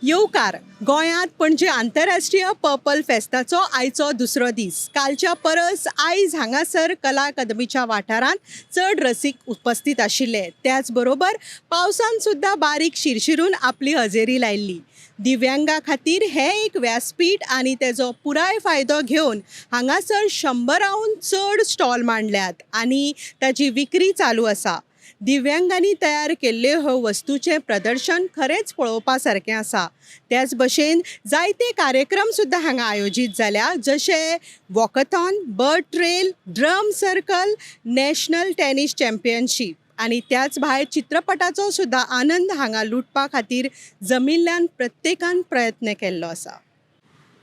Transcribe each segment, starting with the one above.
येवकार गोंयांत पणजे आंतरराष्ट्रीय पर्पल फेस्ताचो आयचो दुसरो दीस. कालच्या परस आयज हांगासर कला अकादमीच्या वाठारांत चड रसीक उपस्थित आशिल्ले. त्याच बरोबर पावसान सुद्दां बारीक शिरशिरून आपली हजेरी लायिल्ली. दिव्यांगा खातीर हें एक व्यासपीठ आनी तेजो पुराय फायदो घेवन हांगासर 100राहून चड स्टॉल मांडल्यात आनी ताची विक्री चालू आसा. दिव्यांगांनी तयार केल्ल्यो ह्यो वस्तूचें प्रदर्शन खरेंच पळोवपा सारकें आसा. त्याच भशेन जायते कार्यक्रम सुद्दां हांगा आयोजीत जाल्या, जशे walkathon, bird trail, drum circle, national tennis championship आनी त्याच भायर चित्रपटाचो सुद्दां आनंद हांगा लुटपा खातीर जमिल्ल्यान प्रत्येकान प्रयत्न केल्लो आसा.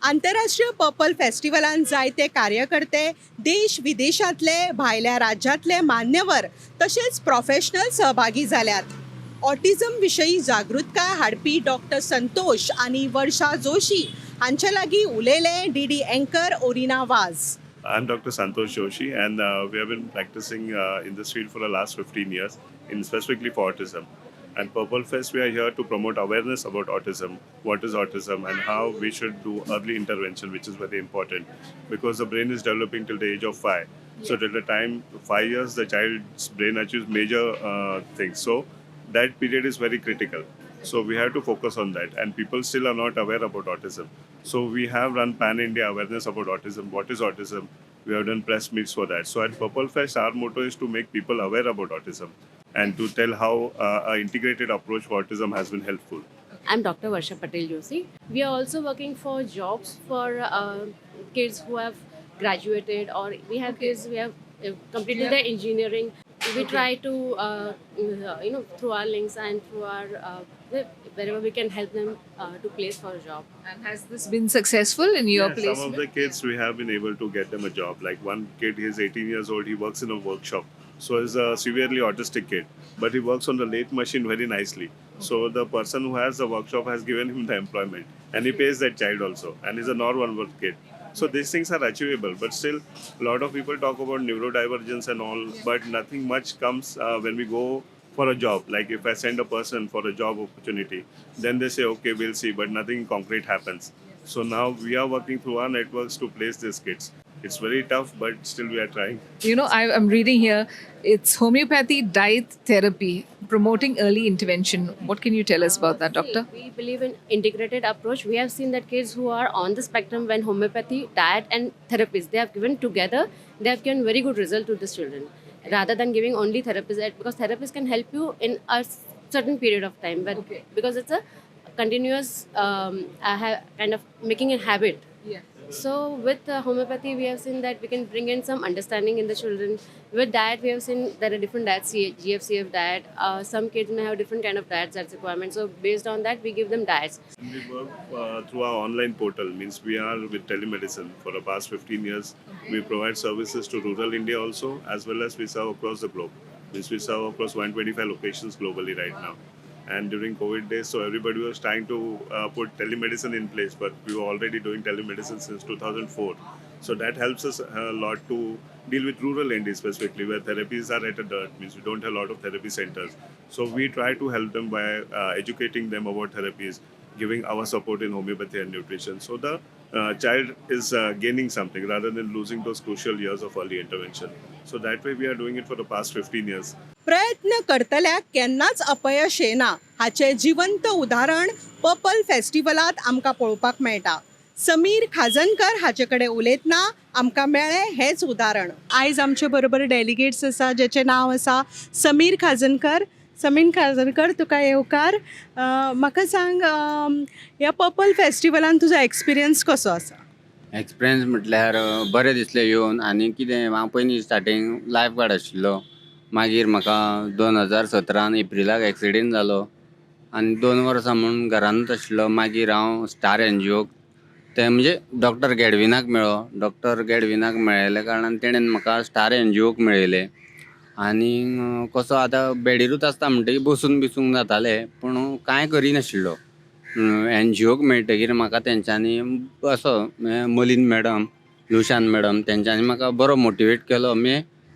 आंतरराष्ट्रीय पर्पल फेस्टिवलान जायते कार्यकर्ते देश विदेशांतले भायल्या राज्यांतले मान्यवर तशेंच प्रोफेशनल सहभागी जाल्यात. ऑटिझम विशयी जागृतकाय हाडपी डॉक्टर संतोष आनी वर्षा जोशी हांचे लागीं उलयले डीडी एंकर ओरिना वाज. I'm Dr. Santosh Joshi, and we have been practicing in this field for the last 15 years, specifically for autism. And Purple Fest, we are here to promote awareness about autism, what is autism, and how we should do early intervention, which is very important, because the brain is developing till the age of 5. So till the time 5 years, the child's brain achieves major things. So that period is very critical. So we have to focus on that, and people still are not aware about autism. So we have run pan-India awareness about autism. What is autism? We have done press meets for that. So at Purple Fest, our motto is to make people aware about autism and to tell how an integrated approach for autism has been helpful. I'm Dr. Varsha Patel Joshi. We are also working for jobs for kids who have graduated, or we have kids who have completed their engineering. We try to, through our links and through our wherever we can help them to place for a job. And has this been successful in your Yeah, placement? some of the kids we have been able to get them a job. Like one kid, he is 18 years old. He works in a workshop. So he's a severely autistic kid, but he works on the lathe machine very nicely. So the person who has the workshop has given him the employment, and he pays that child also. And he's a normal kid. So these things are achievable, but still a lot of people talk about neurodivergence and all, but nothing much comes when we go for a job. Like if I send a person for a job opportunity, then they say, okay, we'll see, but nothing concrete happens. So now we are working through our networks to place these kids. It's very tough, but still we are trying. You know, I'm reading here, it's homeopathy diet therapy, promoting early intervention. What can you tell us about that, doctor? We believe in integrated approach. We have seen that kids who are on the spectrum, when homeopathy, diet and therapies, they have given together, they have given very good result to these children. Rather than giving only therapies, because therapies can help you in a certain period of time, but because it's a continuous kind of making a habit. Yeah. So with homeopathy, we have seen that we can bring in some understanding in the children. With diet, we have seen there are different diets, GFCF diet. Some kids may have different kind of diets that's requirement. So based on that, we give them diets. We work through our online portal, means we are with telemedicine for the past 15 years. We provide services to rural India also, as well as we serve across the globe. Means we serve across 125 locations globally right now. And during COVID days, so everybody was trying to put telemedicine in place, but we were already doing telemedicine since 2004. So that helps us a lot to deal with rural India specifically, where therapies are at a dirt, means we don't have a lot of therapy centers. So we try to help them by educating them about therapies, giving our support in homeopathy and nutrition. So the child is gaining something rather than losing those crucial years of early intervention. So that way we are doing it for the past 15 years. प्रयत्न करतल्याक केन्नाच अपयश येना हाचें जिवंत उदाहरण purple फेस्टिवलांत आमकां पळोवपाक मेळटा. समीर खाजनकर हाचे कडेन उलयतना आमकां मेळ्ळें हेंच उदाहरण. आयज आमचे बरोबर डेलिगेट्स आसा जेचें नांव आसा समीर खाजनकर. समीर खाजनकर, तुका येवकार. म्हाका सांग, ह्या पर्पल फेस्टिवलान तुजो एक्सपिरियन्स कसो आसा? एक्सपिरियन्स म्हटल्यार बरें दिसलें येवन. आनी कितें, हांव पयलीं स्टार्टींग लायफ गार्ड आशिल्लो. मागीर म्हाका 2017 एप्रिलाक एक्सिडेंट जालो आनी 2 वर्सां म्हणून घरानूच आशिल्लो. मागीर हांव स्टार एनजीओक, ते म्हणजे डॉक्टर गॅडविनाक मेळ्ळो. डॉक्टर गॅडविनाक मेळिल्ल्या कारणान तेणेन म्हाका स्टार एनजीओक मेळयलें. आनी कसो आतां बेडीरूच आसता म्हणटकीर बसून बिसूंक जातालें, पूण कांय करिनाशिल्लो. एनजीओक मेळटकीर म्हाका तेंच्यांनी असो मलीन मॅडम, लुशान मॅडम, तेंच्यांनी म्हाका बरो मोटिवेट केलो.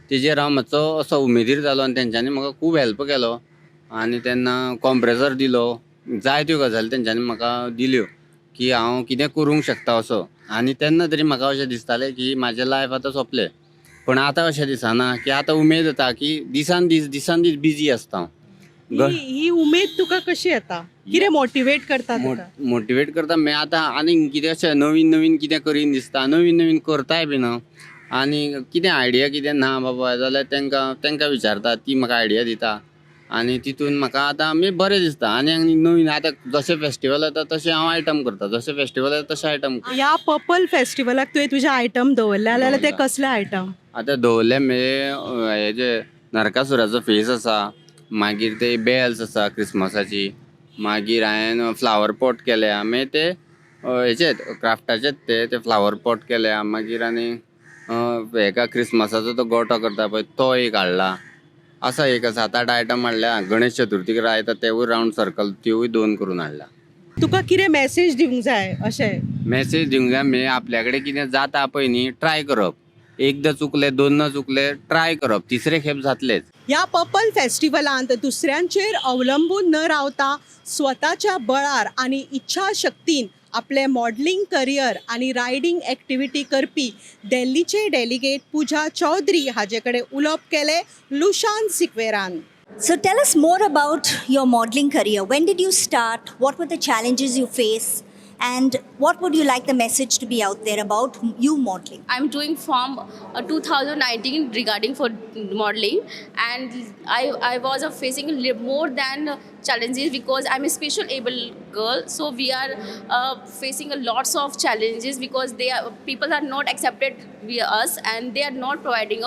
तेजेर हांव मातसो असो उमेदीर जालो आनी तेंच्यांनी म्हाका खूब हेल्प केलो. आनी तेन्ना कॉम्प्रेसर दिलो, जायत्यो गजाली तेंच्यांनी म्हाका दिल्यो की हांव कितें करूंक शकता असो. आनी तेन्ना तरी म्हाका अशें दिसतालें की म्हाजें लायफ आतां सोंपलें. पूण आतां अशें दिसना की आतां उमेद येता की दिसान दीस बिजी आसता हांव. ही उमेद तुका कशी येता? कितें मोटिवेट करता तुका? मोटिवेट करता मागीर आतां आनीक कितें अशें नवीन कितें करीन दिसता, नवीन करताय बीन हांव. आनी कितें आयडिया कितें ना बाबा जाल्यार तेंकां विचारता, ती म्हाका आयडिया दिता. आनी तितून म्हाका आतां मागीर बरें दिसता. आनी नवीन आतां जशें फेस्टिवल येता तशें हांव आयटम करता, जशें फेस्टिवल येता तशें आयटम करता. ह्या पर्पल फेस्टिवलाक तुवें तुजे आयटम दवरले जाल्यार ते कसले आयटम? आतां दवरले हे जे नरकासुराचो फेस आसा, मागीर ते बेल्स आसा क्रिसमसाची, मागीर हांवें फ्लावर पॉट केल्या, मागीर ते हेचेच क्राफ्टाचेच ते फ्लावर पॉट केल्या. मागीर आनी हेका क्रिसमसाचो तो गोठो करता पळय तो एक हाडला. असो एक 7-8 आयटम हाडल्या. गणेश चतुर्थीक लायता तेवूय रावंड सर्कल त्योय 2 करून हाडला. तुका कितें मेसेज दिवंक जाय अशें? मेसेज दिवंक जाय म्हणजे आपल्या कडेन कितें जाता पळय न्ही, ट्राय करप. एकदां चुकले, 2दां चुकले, ट्राय करप, तिसरे खेप जातलेच. ह्या पर्पल फेस्टिवलांत दुसऱ्यांचेर अवलंबून न रावता स्वताच्या बळार आनी इच्छा शक्तीन आपले मॉडलिंग करियर आनी रायडिंग एक्टिविटी करपी दिल्लीचे डेलिगेट पुजा चौधरी हाजे कडेन उलोवप केलें Lushan सिक्वेरान. So tell us more about your modeling career. When did you start? What were the challenges you faced? And what would you like the message to be out there about you modeling? I'm doing from 2019 regarding for modeling, and I was facing more than challenges because I'm a special able girl. So we are facing lots of challenges because people are not accepted via us, and they are not providing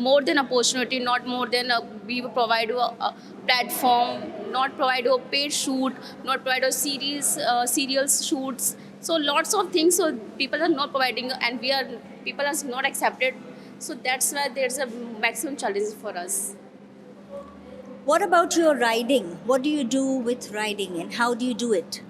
more than opportunity, not more than we provide a platform, not provide a paid shoot, not provide a serial shoots. So lots of things. So people are not providing, and people are not accepted. So that's why there's a maximum challenge for us. What about your riding? What do you do with riding and how do you do it?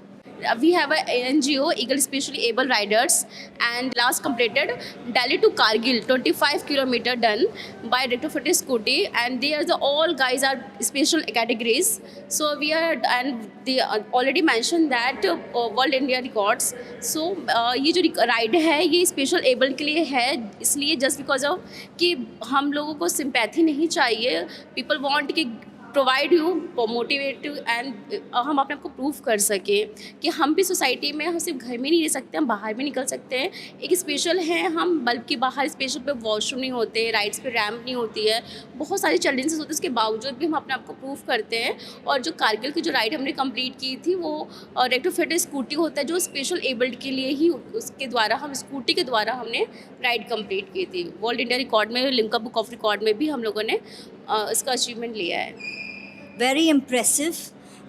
We have a NGO, Eagle Specially Able Riders, and last completed Delhi to Kargil, 25 kilometer done by retrofitted scooty, and they are all guys are special categories. So we are, and they already mentioned that World India records. So ये जो ride है ये special able के लिए है, इसलिए just because of कि हम लोगों को सिंपैथी नहीं चाहिए. पीपल वांट कि provide you motivate you, and हम अपने आप को प्रूव कर सकें कि हम भी सोसाइटी में हम सिर्फ घर में नहीं रह सकते, हम बाहर भी निकल सकते हैं. एक स्पेशल है हम, बल्कि बाहर स्पेशल पे वॉशरूम नहीं होते, राइड्स पे रैम्प नहीं होती है, बहुत सारे चैलेंजेस होते हैं. उसके बावजूद भी हम अपने आप को प्रूव करते हैं. और जो कारगिल की जो राइड हमने कंप्लीट की थी वो रेट्रोफिटेड स्कूटी होता है जो स्पेशल एबल्ड के लिए ही, उसके द्वारा हम स्कूटी के द्वारा हमने राइड कंप्लीट की थी. वर्ल्ड इंडिया रिकॉर्ड में, लिम्का बुक ऑफ रिकॉर्ड में भी हम लोगों ने इसका अचीवमेंट लिया है. Very impressive.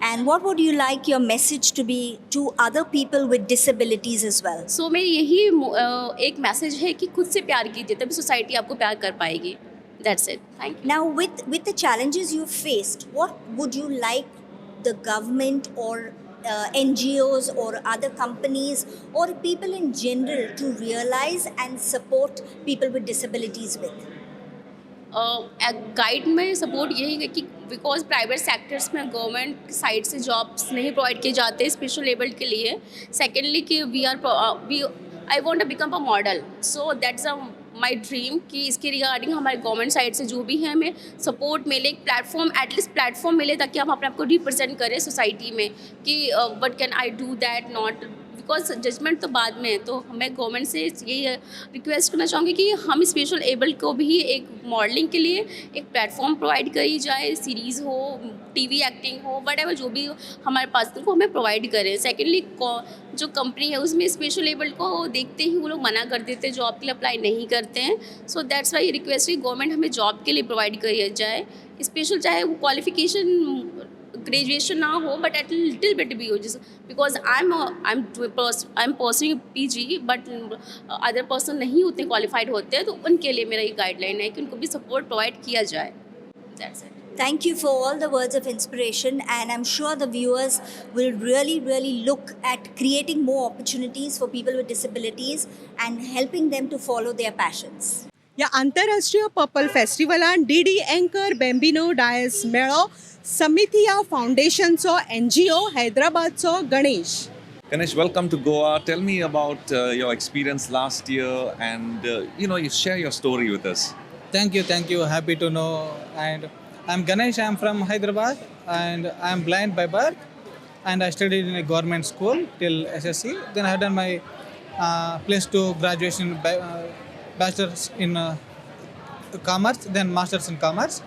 And what would you like your message to be to other people with disabilities as well? सो मेरी यही एक मैसेज है कि खुद से प्यार कीजिए, तभी सोसाइटी आपको प्यार कर पाएगी. That's it. Thank you. Now, with the challenges you faced, what would you like the government or NGOs or other companies or people in general to realize and support people with disabilities with? Guide में support यही है कि because private sectors में government side से jobs नहीं provide किए जाते special abled के लिए. सेकेंडली कि I want to become a model. So that's my dream कि इसके रिगार्डिंग हमारे गवर्नमेंट साइड से जो भी है हमें सपोर्ट मिले, एक प्लेटफॉर्म, एटलीस्ट प्लेटफॉर्म मिले, ताकि हम अपने आप को रिप्रेजेंट करें सोसाइटी में कि what can I do that not, because judgement तो बाद में है. तो मैं गवर्नमेंट से यही रिक्वेस्ट करना चाहूँगी कि हम स्पेशल एबल्ड को भी एक मॉडलिंग के लिए एक प्लेटफॉर्म प्रोवाइड करी जाए, सीरीज़ हो, टीवी एक्टिंग हो, वट जो भी हमारे पास को हमें प्रोवाइड करें. सेकेंडली जो कंपनी है उसमें स्पेशल एबल्ड को देखते ही वो लोग मना कर देते हैं, जॉब के लिए अप्लाई नहीं करते हैं. सो दैट्स वाई रिक्वेस्ट है गवर्नमेंट हमें जॉब के लिए प्रोवाइड करी जाए स्पेशल, चाहे वो क्वालिफिकेशन ग्रेजुएशन ना हो बट एट लिटिल बिट भी हो. जैसे because I am pursuing PG, but other person नहीं उतने क्वालिफाइड होते हैं, तो उनके लिए मेरा ये गाइडलाइन है कि उनको भी सपोर्ट प्रोवाइड किया जाए. That's it. Thank you for all the words of inspiration, and I'm sure the viewers will really look at creating more opportunities for people with disabilities and helping them to follow their passions. या आंतरराष्ट्रीय purple फेस्टिवलान DD anchor Bembino Dias मेळो समिथिया फाउंडेशनचो NGO हैदराबादचो Ganesh. Ganesh, welcome to Goa. Tell me about your experience last year and you share your story with us. Thank you. Happy to know. And I'm Ganesh. I'm from Hyderabad, and I'm blind by birth. And I studied in a government school till SSC. Then I have done my plus two graduation, bachelor's in commerce, then master's in commerce.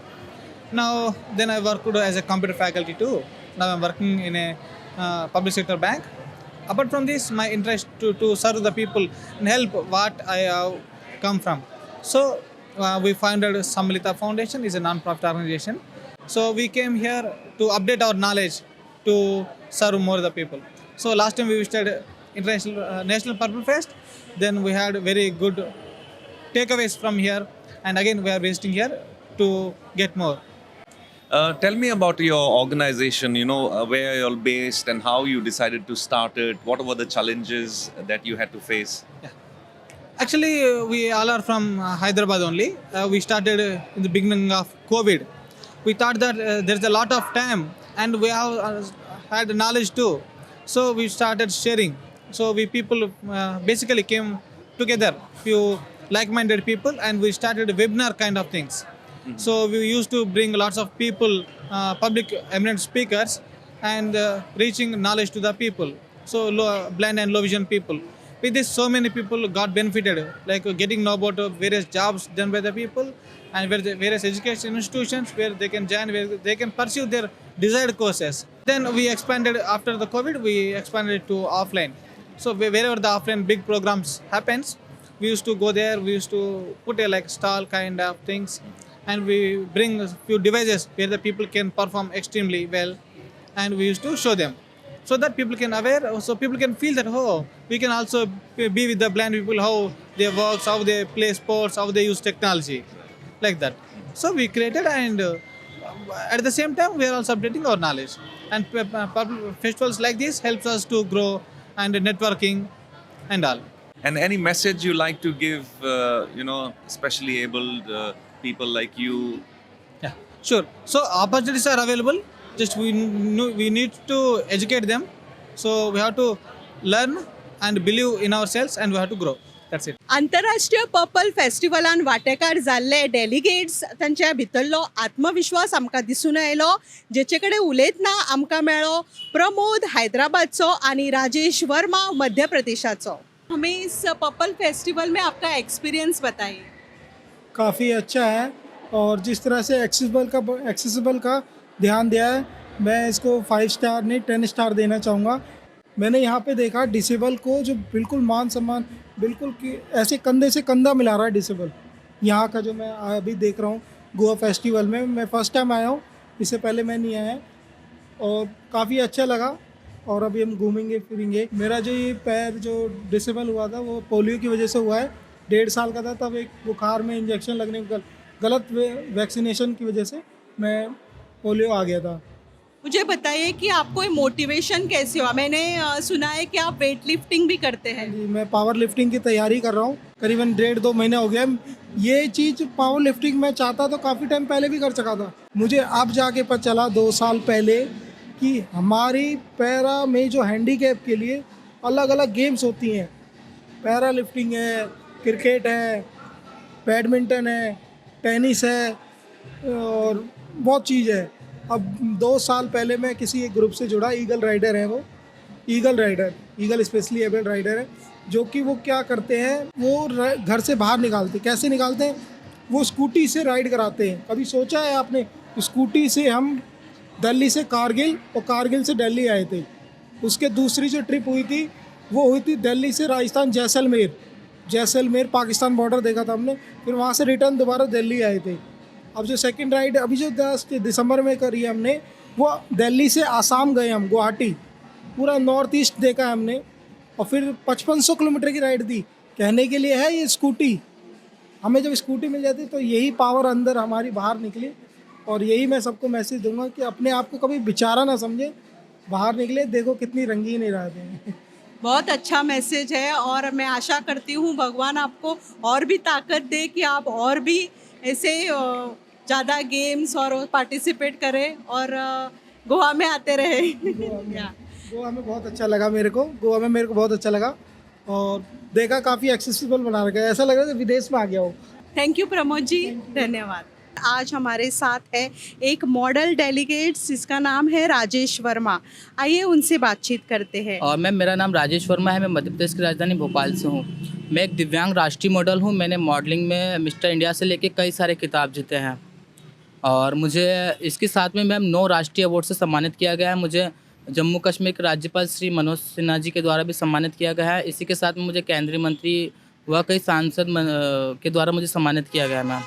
Now, then I worked as a computer faculty too. Now I'm working in a public sector bank. Apart from this, my interest to serve the people and help what I have come from. So we founded Sammalita Foundation, is a non-profit organization. So we came here to update our knowledge to serve more the people. So last time we visited International National Purple Fest. Then we had very good takeaways from here, and again we are visiting here to get more. Tell me about your organization, where you're based and how you decided to start it. What were the challenges that you had to face? Actually, we all are from Hyderabad only. We started in the beginning of COVID. We thought that there's a lot of time and we have had knowledge too. So we started sharing. So we people basically came together, few like-minded people, and we started webinar kind of things. So we used to bring lots of people, public eminent speakers, and reaching knowledge to the people. So blind and low vision people. With this, so many people got benefited, like getting know about various jobs done by the people, and various education institutions where they can join, where they can pursue their desired courses. Then we expanded after the COVID. We expanded to offline. So wherever the offline big programs happens, we used to go there. We used to put a like stall kind of things. And we bring a few devices where the people can perform extremely well, and we used to show them so that people can aware, so people can feel that we can also be with the blind people, how they work, how they play sports, how they use technology, like that. So we created, and at the same time we are also updating our knowledge. And festivals like this helps us to grow and networking and all. And any message you like to give, especially abled people like you? Yeah, sure. So opportunities are available. Just we need to educate them. So we have to learn and believe in ourselves, and we have to grow. That's it. आंतरराष्ट्रीय purple फेस्टिवलान वांटेकार जाल्ले delegates तांच्या भितरलो आत्मविश्वास आमकां दिसून आयलो. जेचे कडेन उलयतना आमकां मेळ्ळो प्रमोद हैदराबादचो आनी राजेश वर्मा मध्य प्रदेशाचो. हमें इस पर्पल फेस्टिवल में आपका एक्सपीरियंस बताइए. काफ़ी अच्छा है, और जिस तरह से एक्सेसिबल का ध्यान दिया है, मैं इसको 5 स्टार नहीं 10 स्टार देना चाहूँगा. मैंने यहाँ पे देखा डिसेबल को जो बिल्कुल मान सम्मान, बिल्कुल कि ऐसे कंधे से कंधा मिला रहा है डिसेबल. यहाँ का जो मैं अभी देख रहा हूँ गोवा फेस्टिवल में, मैं फ़र्स्ट टाइम आया हूँ, इससे पहले मैं नहीं आया, और काफ़ी अच्छा लगा. और अभी हम घूमेंगे फिरेंगे. मेरा जो ये पैर जो डिसेबल हुआ था वो पोलियो की वजह से हुआ है. 1.5 साल का था तब एक बुखार में इंजेक्शन लगने गलत वैक्सीनेशन की वजह से मैं पोलियो आ गया था. मुझे बताइए कि आपको ये मोटिवेशन कैसे हुआ. मैंने सुना है कि आप वेट लिफ्टिंग भी करते हैं. जी, मैं पावर लिफ्टिंग की तैयारी कर रहा हूँ. करीबन 1.5-2 महीने हो गए. ये चीज़ पावर लिफ्टिंग मैं चाहता तो काफ़ी टाइम पहले भी कर सका था. मुझे अब जाके पता चला 2 साल पहले कि हमारी पैरा में जो हैंडीकैप के लिए अलग अलग गेम्स होती हैं. पैरा लिफ्टिंग है, क्रिकेट है, बैडमिंटन है, टेनिस है, और बहुत चीज़ है. अब 2 साल पहले मैं किसी एक ग्रुप से जुड़ा. ईगल राइडर है वो, ईगल स्पेशली एबल राइडर है, जो कि वो क्या करते हैं, वो घर से बाहर निकालते. कैसे निकालते हैं? वो स्कूटी से राइड कराते हैं. कभी सोचा है आपने? स्कूटी से हम दिल्ली से कारगिल और कारगिल से दिल्ली आए थे. उसके दूसरी जो ट्रिप हुई थी वो हुई थी दिल्ली से राजस्थान जैसलमेर पाकिस्तान बॉर्डर देखा था हमने. फिर वहाँ से रिटर्न दोबारा दिल्ली आए थे. अब जो सेकंड राइड अभी जो 10 दिसंबर में करी है हमने, वो दिल्ली से आसाम गए हम, गुवाहाटी, पूरा नॉर्थ ईस्ट देखा है हमने. और फिर 5500 किलोमीटर की राइड थी. कहने के लिए है ये स्कूटी. हमें जब स्कूटी मिल जाती तो यही पावर अंदर हमारी बाहर निकली. और यही मैं सबको मैसेज दूंगा कि अपने आप को कभी बेचारा ना समझे, बाहर निकले, देखो कितनी रंगीन रात है. बहुत अच्छा मैसेज है और मैं आशा करती हूँ भगवान आपको और भी ताकत दे कि आप और भी ऐसे ज़्यादा गेम्स और पार्टिसिपेट करें और गोवा में आते रहे या गोवा में बहुत अच्छा लगा मेरे को, गोवा में मेरे को बहुत अच्छा लगा और देखा काफ़ी एक्सेसिबल बना रखा है, ऐसा लग रहा है विदेश में आ गया हो। थैंक यू प्रमोद जी, धन्यवाद। आज हमारे साथ है एक मॉडल डेलीगेट्स जिसका नाम है राजेश वर्मा। आइए उनसे बातचीत करते हैं। और मैम मेरा नाम राजेश वर्मा है, मैं मध्य प्रदेश की राजधानी भोपाल से हूँ। मैं एक दिव्यांग राष्ट्रीय मॉडल हूँ। मैंने मॉडलिंग में मिस्टर इंडिया से लेके कई सारे खिताब जीते हैं और मुझे इसके साथ में मैम 9 राष्ट्रीय अवार्ड से सम्मानित किया गया है। मुझे जम्मू कश्मीर के राज्यपाल श्री मनोज सिन्हा जी के द्वारा भी सम्मानित किया गया है। इसी के साथ में मुझे केंद्रीय मंत्री व कई सांसद के द्वारा मुझे सम्मानित किया गया है मैम।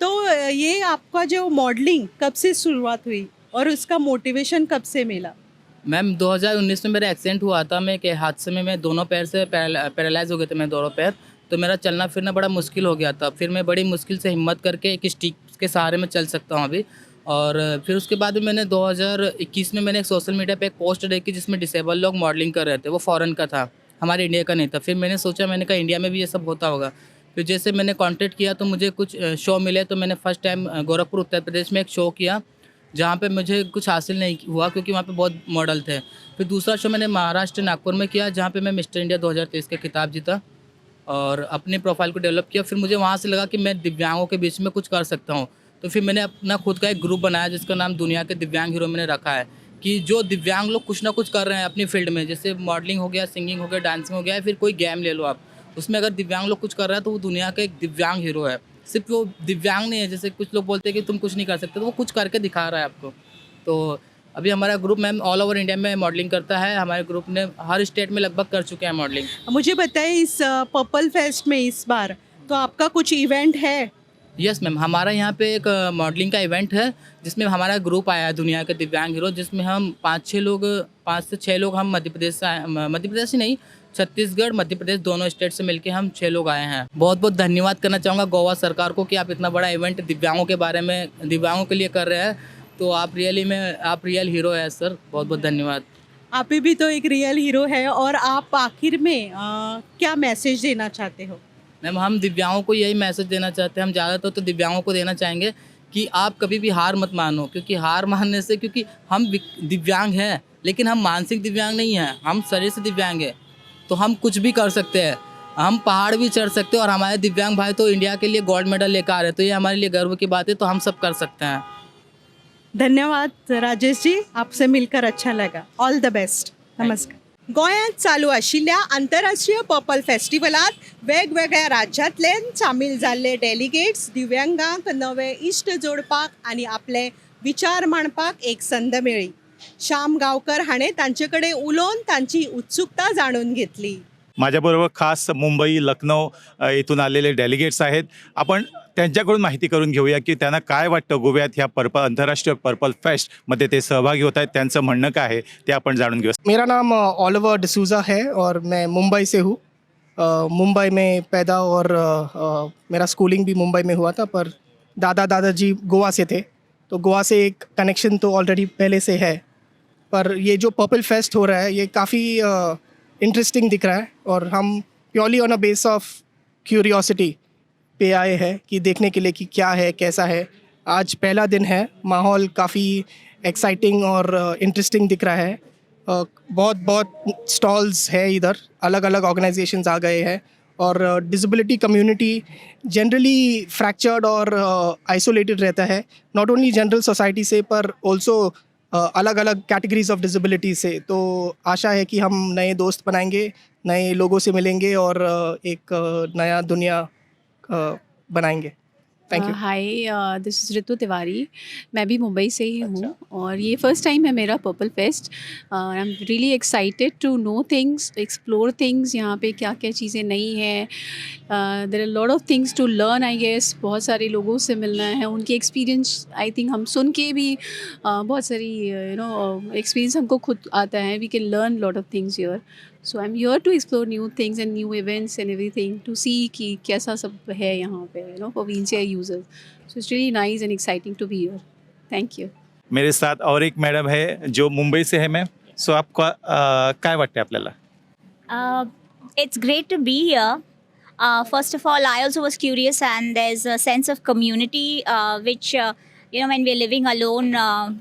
तो ये आपका जो मॉडलिंग कब से शुरुआत हुई और उसका मोटिवेशन कब से मिला? मैम 2019 में मेरा एक्सीडेंट हुआ था। मैं एक हादसे में मैं दोनों पैर से पैरालाइज हो गए थे मेरे दोनों पैर, तो मेरा चलना फिरना बड़ा मुश्किल हो गया था। फिर मैं बड़ी मुश्किल से हिम्मत करके एक स्टिक के सहारे में चल सकता हूँ अभी। और फिर उसके बाद मैंने 2021 में मैंने एक सोशल मीडिया पे एक पोस्ट देखी जिसमें डिसेबल लोग मॉडलिंग कर रहे थे। वो फ़ॉरेन का था, हमारे इंडिया का नहीं था। फिर मैंने सोचा, मैंने कहा इंडिया में भी ये सब होता होगा। फिर जैसे मैंने कॉन्टेक्ट किया तो मुझे कुछ शो मिले। तो मैंने फर्स्ट टाइम गोरखपुर उत्तर प्रदेश में एक शो किया जहाँ पे मुझे कुछ हासिल नहीं हुआ क्योंकि वहाँ पे बहुत मॉडल थे। फिर दूसरा शो मैंने महाराष्ट्र नागपुर में किया जहाँ पे मैं मिस्टर इंडिया 2023 का खिताब जीता और अपने प्रोफाइल को डेवलप किया। फिर मुझे वहाँ से लगा कि मैं दिव्यांगों के बीच में कुछ कर सकता हूँ। तो फिर मैंने अपना खुद का एक ग्रुप बनाया जिसका नाम दुनिया के दिव्यांग हीरो मैंने रखा है कि जो दिव्यांग लोग कुछ ना कुछ कर रहे हैं अपनी फील्ड में, जैसे मॉडलिंग हो गया, सिंगिंग हो गया, डांसिंग हो गया, फिर कोई गेम ले लो आप, उसमें अगर दिव्यांग लोग कुछ कर रहा है तो वो दुनिया का एक दिव्यांग हीरो है। सिर्फ वो दिव्यांग नहीं है, जैसे कुछ लोग बोलते हैं कि तुम कुछ नहीं कर सकते, तो वो कुछ करके दिखा रहा है आपको। तो अभी हमारा group ma'am all over India में मॉडलिंग करता है। हमारे ग्रुप ने हर स्टेट में लगभग कर चुके हैं मॉडलिंग। मुझे बताइए इस पर्पल फेस्ट में इस बार तो आपका कुछ इवेंट है? यस मैम, हमारा यहाँ पे एक मॉडलिंग का इवेंट है जिसमें हमारा ग्रुप आया है दुनिया के दिव्यांग हीरो, जिसमें हम 5 से 6 लोग हम मध्य प्रदेश से मध्य प्रदेश ही नहीं, छत्तीसगढ़ मध्य प्रदेश दोनों स्टेट से मिलके हम 6 लोग आए हैं। बहुत बहुत धन्यवाद करना चाहूँगा गोवा सरकार को कि आप इतना बड़ा इवेंट दिव्यांगों के बारे में, दिव्यांगों के लिए कर रहे हैं। तो आप रियल हीरो है सर, बहुत बहुत धन्यवाद। आप भी तो एक रियल हीरो है और आप आखिर में क्या मैसेज देना चाहते हो? मैम हम दिव्यांगों को यही मैसेज देना चाहते हैं, हम ज़्यादातर तो दिव्यांगों को देना चाहेंगे कि आप कभी भी हार मत मानो, क्योंकि हार मानने से, क्योंकि हम दिव्यांग हैं लेकिन हम मानसिक दिव्यांग नहीं हैं, हम शरीर से दिव्यांग हैं। तो हम कुछ भी कर सकते हैं, हम पहाड़ भी चढ़ सकते हैं और हमारे दिव्यांग भाई तो इंडिया के लिए गोल्ड मेडल लेकर आ रहे हैं। तो ये हमारे लिए गर्व की बात है, तो हम सब कर सकते हैं। धन्यवाद राजेश जी, आपसे मिलकर अच्छा लगा। All the best. नमस्कार. गोंयांत चालू आशिल्ल्या आंतरराष्ट्रीय पर्पल फेस्टिवलात वेगवेगळ्या राज्यांतल्यान सामील जाल्ले डेलिगेट्स दिव्यांगांक नवे इश्ट जोडपाक आनी आपले विचार मांडपाक एक संद मेळ्ळी. श्याम गांवकर हाणें तांचे कडेन उलोवन तांची उत्सुकता जाणून घेतली. माझ्याबरोबर खास मुंबई, लखनौ येथून आलेले डेलिगेट्स आहेत. आपण त्यांच्याकडून माहिती करून घेऊया की त्यांना काय वाटतं गोव्यात ह्या आंतरराष्ट्रीय पर्पल फेस्टमध्ये ते सहभागी होत आहेत, त्यांचं म्हणणं काय आहे ते आपण जाणून घेऊ. मेरा नाम ओलिवर डिसूजा है और मैं मुंबई से हूँ. मुंबई में पैदा और मेरा स्कूलिंग भी मुंबई में हुआ था, पर दादाजी गोवा से थे, तो गोवा से एक कनेक्शन तो ऑलरेडी पहले से है. पर ये जो पर्पल फेस्ट हो रहा है ये काफ़ी इंटरेस्टिंग दिख रहा है और हम purely on a base of curiosity पे आए हैं कि देखने के लिए कि क्या है, कैसा है. आज पहला दिन है, माहौल काफ़ी एक्साइटिंग और इंटरेस्टिंग दिख रहा है. बहुत स्टॉल्स है इधर, अलग अलग ऑर्गेनाइजेशंस आ गए हैं और डिसेबिलिटी कम्युनिटी जनरली फ्रैक्चर्ड और आइसोलेटेड रहता है, नॉट ओनली जनरल सोसाइटी से पर ऑल्सो अलग अलग कैटेगरीज ऑफ डिसेबिलिटी से. तो आशा है कि हम नए दोस्त बनाएंगे, नए लोगों से मिलेंगे और एक नया दुनिया बनाएंगे. Thank you. Hi, this is Ritu Tiwari. मैं भी मुंबई से ही हूँ और ये फर्स्ट टाइम है मेरा purple fest. I am really excited to know things, explore things. यहाँ पे क्या क्या चीज़ें नई हैं. There are lot of things to learn I guess. बहुत सारे लोगों से मिलना है, उनके एक्सपीरियंस आई थिंक हम सुन के भी बहुत सारी एक्सपीरियंस हमको खुद आता है. We can learn lot of things here. So I am here to explore new things and new events and everything to see कि कैसा सब है यहाँ पे for wheelchair users. So it's really nice and exciting to be here. Thank you. मेरे साथ और एक मैडम है जो मुंबई से है. मैम, सो आपका काय वाटते आपल्याला? It's great to be here. First of all, I also was curious, and there's a sense of community, which, when we're living alone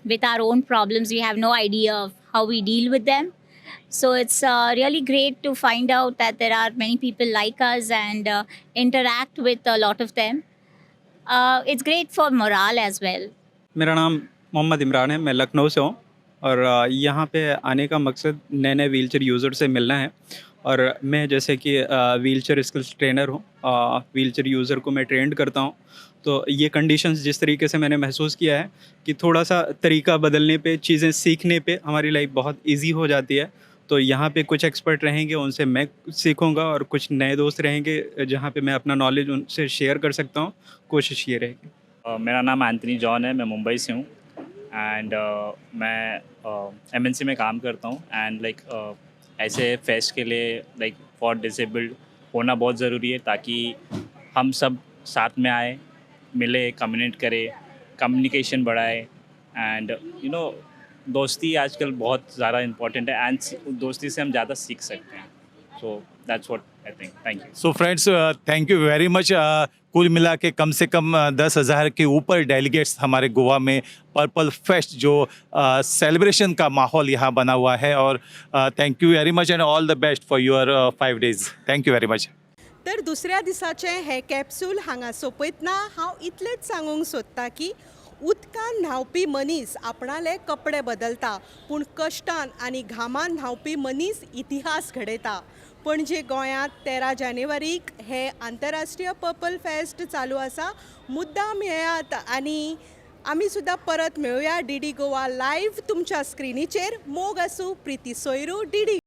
with our own problems, we have no idea of how we deal with them. So it's really great to find out that there are many people like us and interact with a lot of them. It's great for morale as well. मेरा नाम मोहम्मद इमरान है, मैं लखनऊ से हूँ और यहाँ पे आने का मकसद नए नए व्हीलचेयर यूज़र से मिलना है। और मैं जैसे कि व्हीलचेयर स्किल्स ट्रेनर हूँ, व्हीलचेयर यूज़र को मैं ट्रेंड करता हूँ। तो ये कंडीशंस जिस तरीके से मैंने महसूस किया है कि थोड़ा सा तरीका बदलने पे, चीज़ें सीखने पे हमारी लाइफ बहुत इजी हो जाती है। तो यहाँ पे कुछ एक्सपर्ट रहेंगे, उनसे मैं सीखूँगा और कुछ नए दोस्त रहेंगे जहाँ पे मैं अपना नॉलेज उनसे शेयर कर सकता हूँ। कोशिश ये रहेगी। मेरा नाम एंथनी जॉन है, मैं मुंबई से हूँ एंड मैं एमएनसी में काम करता हूँ एंड ऐसे फेस्ट के लिए फॉर डिसेबल्ड होना बहुत ज़रूरी है ताकि हम सब साथ में आए, मिले, कम्युनिकेट करें, कम्युनिकेशन बढ़ाए एंड दोस्ती आजकल बहुत ज़्यादा इम्पोर्टेंट है एंड दोस्ती से हम ज़्यादा सीख सकते हैं। So that's what I think. Thank you. So friends, thank you very much. कुल मिला के कम से कम 10,000 के ऊपर डेलीगेट्स हमारे गोवा में पर्पल फेस्ट जो सेलिब्रेशन का माहौल यहाँ बना हुआ है। और thank you very much and all the best for your 5 days. Thank you very much. तर दुसऱ्या दिसाचें हे कॅप्सूल हांगा सोंपयतना हांव इतलेंच सांगूंक सोदतां की उदकान न्हांवपी मनीस आपणाले कपडे बदलता, पूण कश्टान आनी घामान न्हांवपी मनीस इतिहास घडयता. पणजे गोंयांत 13 जानेवारीक हे आंतरराष्ट्रीय पर्पल फेस्ट चालू आसा. मुद्दाम येयात आनी आमी सुद्दां परत मेळुया DD गोवा लायव्ह तुमच्या स्क्रिनीचेर. मोग आसूं, प्रिती सोयरू, DD